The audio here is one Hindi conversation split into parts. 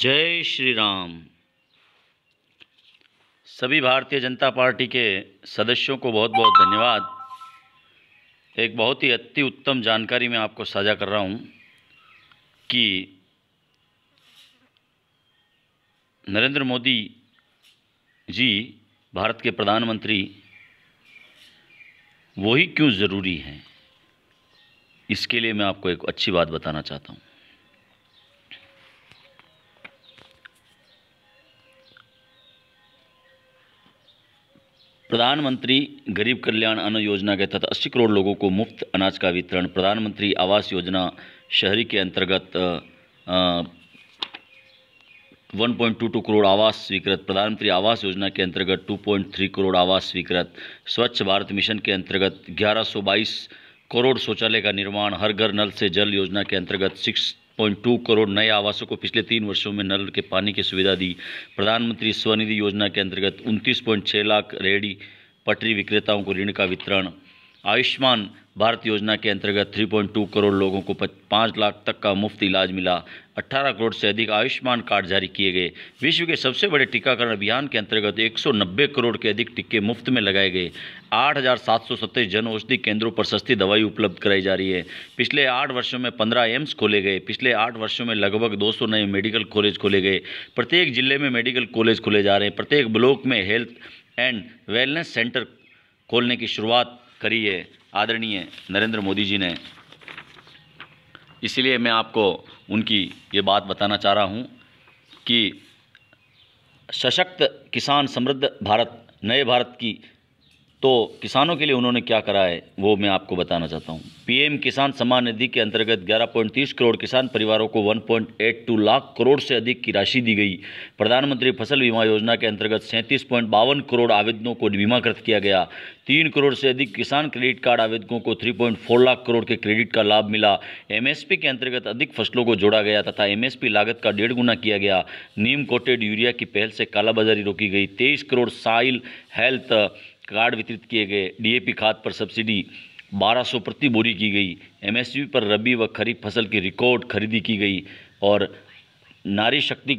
जय श्री राम। सभी भारतीय जनता पार्टी के सदस्यों को बहुत बहुत धन्यवाद। एक बहुत ही अति उत्तम जानकारी मैं आपको साझा कर रहा हूं कि नरेंद्र मोदी जी भारत के प्रधानमंत्री वही क्यों ज़रूरी हैं। इसके लिए मैं आपको एक अच्छी बात बताना चाहता हूं। प्रधानमंत्री गरीब कल्याण अन्न योजना के तहत 80 करोड़ लोगों को मुफ्त अनाज का वितरण, प्रधानमंत्री आवास योजना शहरी के अंतर्गत 1.22 करोड़ आवास स्वीकृत, प्रधानमंत्री आवास योजना के अंतर्गत 2.3 करोड़ आवास स्वीकृत, स्वच्छ भारत मिशन के अंतर्गत 1122 करोड़ शौचालय का निर्माण, हर घर नल से जल योजना के अंतर्गत 6.2 करोड़ नए आवासों को पिछले 3 वर्षों में नल के पानी की सुविधा दी, प्रधानमंत्री स्वनिधि योजना के अंतर्गत 29.6 लाख रेहड़ी पटरी विक्रेताओं को ऋण का वितरण, आयुष्मान भारत योजना के अंतर्गत 3.2 करोड़ लोगों को 5 लाख तक का मुफ्त इलाज मिला, 18 करोड़ से अधिक आयुष्मान कार्ड जारी किए गए, विश्व के सबसे बड़े टीकाकरण अभियान के अंतर्गत 190 करोड़ के अधिक टीके मुफ्त में लगाए गए, 8,727 जन औषधि केंद्रों पर सस्ती दवाई उपलब्ध कराई जा रही है, पिछले 8 वर्षों में 15 एम्स खोले गए, पिछले 8 वर्षों में लगभग 200 नए मेडिकल कॉलेज खोले गए, प्रत्येक जिले में मेडिकल कॉलेज खोले जा रहे हैं, प्रत्येक ब्लॉक में हेल्थ एंड वेलनेस सेंटर खोलने की शुरुआत करी है आदरणीय नरेंद्र मोदी जी ने। इसलिए मैं आपको उनकी ये बात बताना चाह रहा हूँ कि सशक्त किसान समृद्ध भारत, नए भारत की तो किसानों के लिए उन्होंने क्या करा है वो मैं आपको बताना चाहता हूँ। पीएम किसान सम्मान निधि के अंतर्गत 11.30 करोड़ किसान परिवारों को 1.82 लाख करोड़ से अधिक की राशि दी गई, प्रधानमंत्री फसल बीमा योजना के अंतर्गत 37.52 करोड़ आवेदनों को बीमाकृत किया गया, 3 करोड़ से अधिक किसान क्रेडिट कार्ड आवेदकों को 3.4 लाख करोड़ के क्रेडिट का लाभ मिला, एमएसपी के अंतर्गत अधिक फसलों को जोड़ा गया तथा एमएसपी लागत का 1.5 गुना किया गया, नीम कोटेड यूरिया की पहल से कालाबाजारी रोकी गई, 23 करोड़ सॉइल हेल्थ कार्ड वितरित किए गए, डीएपी खाद पर सब्सिडी 1200 प्रति बोरी की गई, एमएसपी पर रबी व खरीफ फसल की रिकॉर्ड खरीदी की गई और नारी शक्ति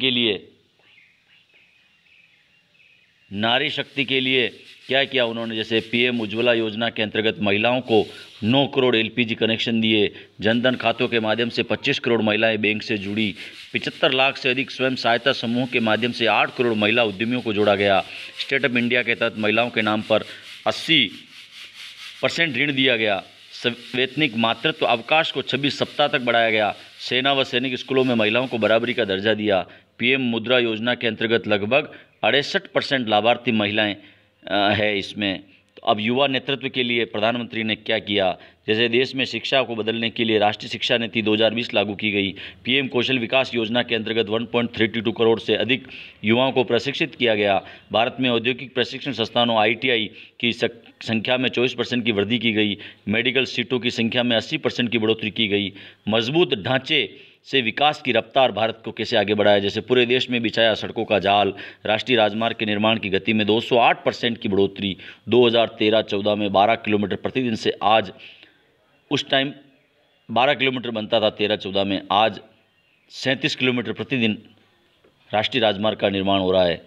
के लिए क्या किया उन्होंने, जैसे पीएम उज्ज्वला योजना के अंतर्गत महिलाओं को 9 करोड़ एलपीजी कनेक्शन दिए, जनधन खातों के माध्यम से 25 करोड़ महिलाएं बैंक से जुड़ी, 75 लाख से अधिक स्वयं सहायता समूह के माध्यम से 8 करोड़ महिला उद्यमियों को जोड़ा गया, स्टार्टअप इंडिया के तहत महिलाओं के नाम पर 80% ऋण दिया गया, वैतनिक मातृत्व अवकाश को 26 सप्ताह तक बढ़ाया गया, सेना व सैनिक स्कूलों में महिलाओं को बराबरी का दर्जा दिया, पीएम मुद्रा योजना के अंतर्गत लगभग 68% लाभार्थी महिलाएं है इसमें। तो अब युवा नेतृत्व के लिए प्रधानमंत्री ने क्या किया, जैसे देश में शिक्षा को बदलने के लिए राष्ट्रीय शिक्षा नीति 2020 लागू की गई, पीएम कौशल विकास योजना के अंतर्गत 1.32 करोड़ से अधिक युवाओं को प्रशिक्षित किया गया, भारत में औद्योगिक प्रशिक्षण संस्थानों आईटीआई की संख्या में 24% की वृद्धि की गई, मेडिकल सीटों की संख्या में 80% की बढ़ोतरी की गई, मजबूत ढांचे से विकास की रफ्तार भारत को कैसे आगे बढ़ाया, जैसे पूरे देश में बिछाया सड़कों का जाल, राष्ट्रीय राजमार्ग के निर्माण की गति में 208% की बढ़ोतरी, 2013-14 में 12 किलोमीटर प्रतिदिन से आज, उस टाइम 12 किलोमीटर बनता था 13-14 में, आज 37 किलोमीटर प्रतिदिन राष्ट्रीय राजमार्ग का निर्माण हो रहा है।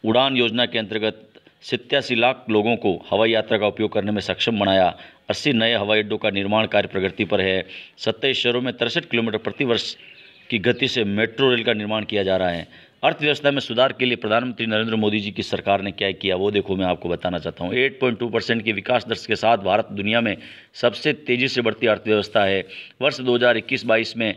उड़ान योजना के अंतर्गत 87 लाख लोगों को हवाई यात्रा का उपयोग करने में सक्षम बनाया, 80 नए हवाई अड्डों का निर्माण कार्य प्रगति पर है, 27 शहरों में 63 किलोमीटर प्रति वर्ष की गति से मेट्रो रेल का निर्माण किया जा रहा है। अर्थव्यवस्था में सुधार के लिए प्रधानमंत्री नरेंद्र मोदी जी की सरकार ने क्या किया वो देखो मैं आपको बताना चाहता हूँ। 8.2% की विकास दर के साथ भारत दुनिया में सबसे तेज़ी से बढ़ती अर्थव्यवस्था है। वर्ष 2021-22 में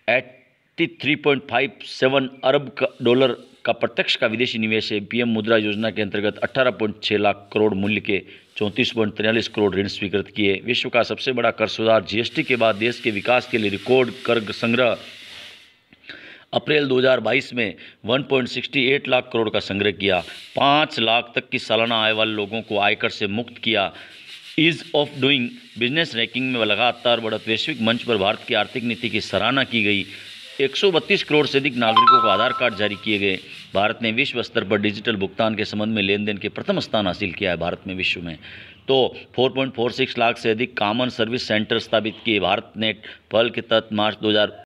83.57 अरब डॉलर का प्रत्यक्ष का विदेशी निवेश है। पीएम मुद्रा योजना के अंतर्गत 18.6 लाख करोड़ मूल्य के 34.43 करोड़ ऋण स्वीकृत किए। विश्व का सबसे बड़ा कर सुधार, जीएसटी के बाद देश के विकास के लिए रिकॉर्ड कर संग्रह, अप्रैल 2022 में 1.68 लाख करोड़ का संग्रह किया, 5 लाख तक की सालाना आय वाले लोगों को आयकर से मुक्त किया, ease of doing business ranking में लगातार बढ़त, वैश्विक मंच पर भारत की आर्थिक नीति की सराहना की गई, 132 करोड़ से अधिक नागरिकों को आधार कार्ड जारी किए गए। भारत ने विश्व स्तर पर डिजिटल भुगतान के संबंध में लेन देन के प्रथम स्थान हासिल किया है भारत में विश्व में। तो 4.46 लाख से अधिक कॉमन सर्विस सेंटर स्थापित किए। भारत नेट पहल के तहत मार्च 2000